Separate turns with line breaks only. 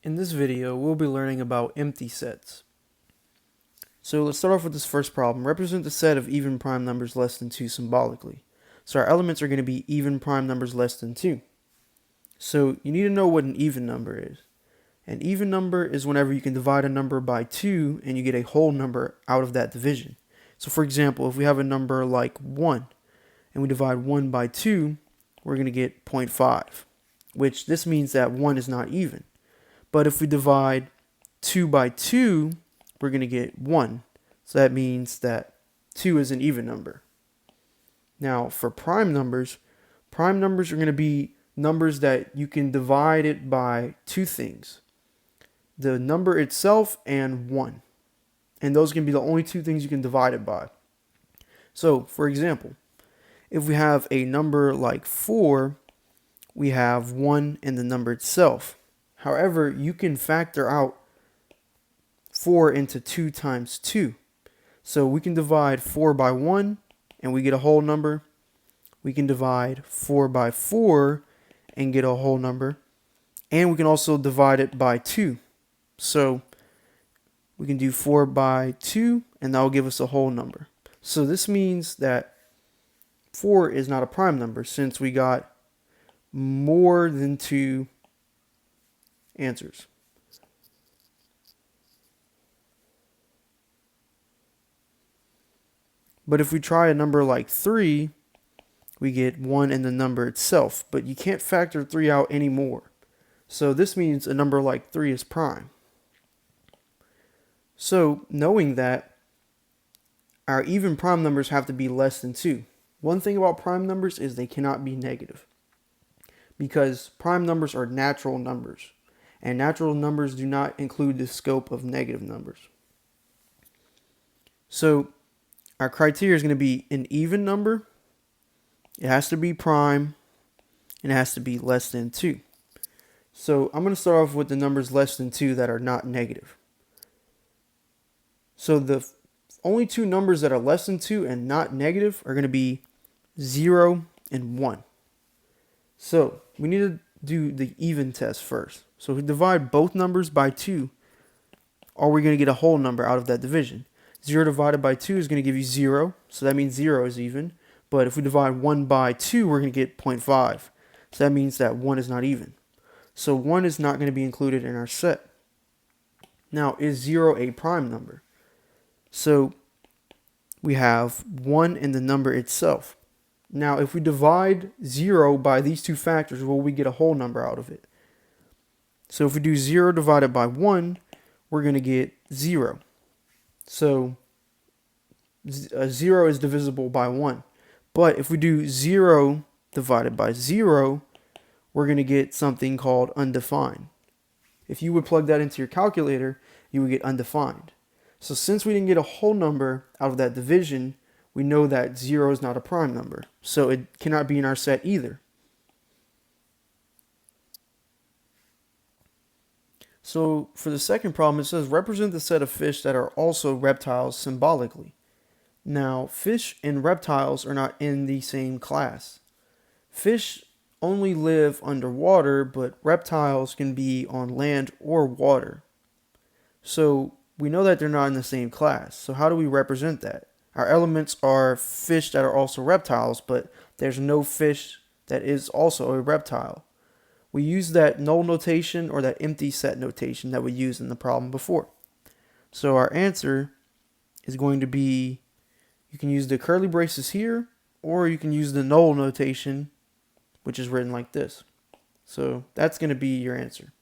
In this video, we'll be learning about empty sets. So let's start off with this first problem. Represent the set of even prime numbers less than 2 symbolically. So our elements are going to be even prime numbers less than 2. So you need to know what an even number is. An even number is whenever you can divide a number by 2 and you get a whole number out of that division. So for example, if we have a number like 1 and we divide 1 by 2, we're going to get 0.5, which this means that 1 is not even. But if we divide 2 by 2, we're going to get 1. So that means that 2 is an even number. Now, for prime numbers are going to be numbers that you can divide it by two things: the number itself and 1. And those can be the only two things you can divide it by. So, for example, if we have a number like 4, we have 1 and the number itself. However, you can factor out 4 into 2 times 2. So we can divide 4 by 1 and we get a whole number. We can divide 4 by 4 and get a whole number. And we can also divide it by 2. So we can do 4 by 2 and that will give us a whole number. So this means that 4 is not a prime number since we got more than 2 answers. But if we try a number like 3, we get 1 and the number itself, but you can't factor 3 out anymore. So this means a number like 3 is prime. So knowing that, our even prime numbers have to be less than 2. One thing about prime numbers is they cannot be negative, because prime numbers are natural numbers, and natural numbers do not include the scope of negative numbers. So our criteria is going to be an even number, it has to be prime, and it has to be less than 2. So I'm going to start off with the numbers less than 2 that are not negative. So the only two numbers that are less than 2 and not negative are going to be 0 and 1. So we need to do the even test first. So if we divide both numbers by 2, are we going to get a whole number out of that division? 0 divided by 2 is going to give you 0, so that means 0 is even. But if we divide 1 by 2, we're going to get 0.5. So that means that 1 is not even. So 1 is not going to be included in our set. Now, is 0 a prime number? So we have 1 and the number itself. Now, if we divide 0 by these two factors, will we get a whole number out of it? So if we do 0 divided by 1, we're going to get 0. So 0 is divisible by 1. But if we do 0 divided by 0, we're going to get something called undefined. If you would plug that into your calculator, you would get undefined. So since we didn't get a whole number out of that division, we know that 0 is not a prime number. So it cannot be in our set either. So for the second problem, it says represent the set of fish that are also reptiles symbolically. Now, fish and reptiles are not in the same class. Fish only live underwater, but reptiles can be on land or water. So we know that they're not in the same class. So how do we represent that? Our elements are fish that are also reptiles, but there's no fish that is also a reptile. We use that null notation or that empty set notation that we used in the problem before. So our answer is going to be, you can use the curly braces here, or you can use the null notation, which is written like this. So that's going to be your answer.